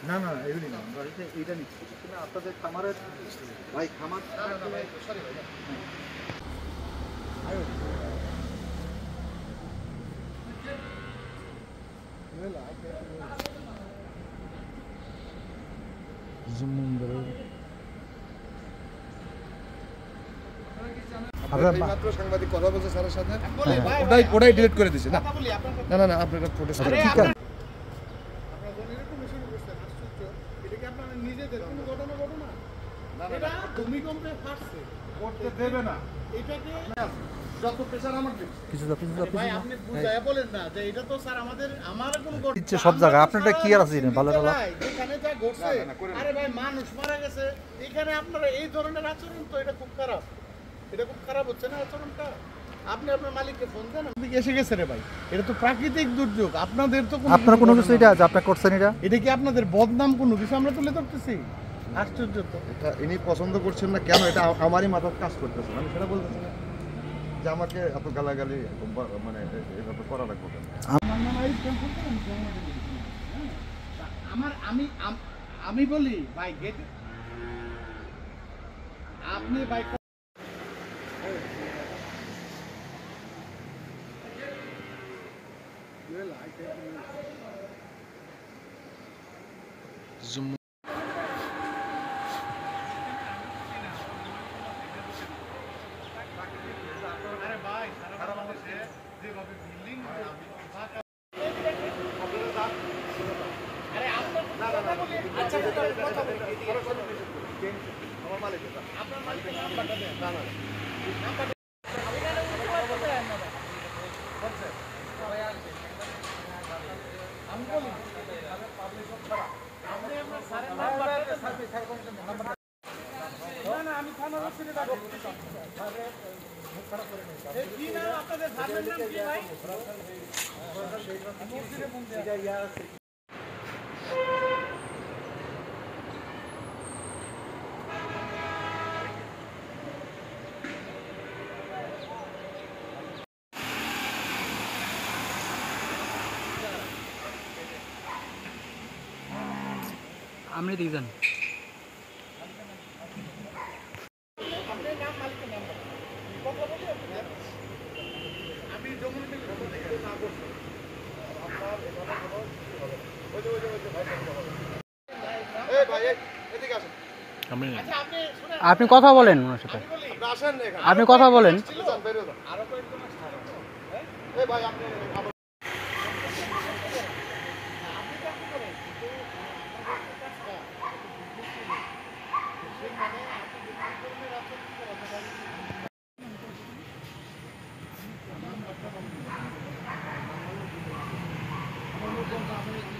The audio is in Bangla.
না না এগুলি না, বাড়িতে এইটা নিচ্ছি কিন্তু আপনাদের খামারের ভাই খামার সরি ভাই মাত্র সাংবাদিক কথা বলছে স্যারের সাথে, ওটাই ডিলিট করে দিছে। না না না না আপনারা প্রোটেস্ট করেন ঠিক আছে। ভূমিকম্পে ফাটছে করতে দেবে না এটাকে যত প্রেসার আমার কিছু ভাই আপনি বুঝায়া বলেন না যে এটা তো স্যার আমার কোনো ইচ্ছে সব জায়গা আপনারটা কি আর আছে ভালো ভালো এখানে যা ঘটছে আরে ভাই মানুষ মারা গেছে এখানে আপনারা এই ধরনের আচরণ তো এটা খুব খারাপ, এটা খুব খারাপ হচ্ছে না আচরণটা। আপনি আপনার মালিককে ফোন দেন, আপনি এসে গেছে রে ভাই, এটা তো প্রাকৃতিক দুর্যোগ, আপনাদের তো আপনার কোনো কিছু এটা আছে আপনি করছেন এটা কি আপনাদের বদনাম কোনো কিছু আমরা তুলে ধরতেছি? আশ্চর্য তো, এটা ইনি পছন্দ করছেন না কেন, এটা আমারই মাথায় কাজ করতেছে, আমি সেটা বলতেছি না যে আমাকে এত গালাগালি মানে এভাবে করা লাগবে আমি বলি ভাই গেট আপনি ভাই জুম আমি থানার কি নাম আপনাদের থানার নাম কি ভাই? আপনি দিয়েছেন আপনি কথা বলেন ওনার সাথে, আপনি কথা বলেন। আমি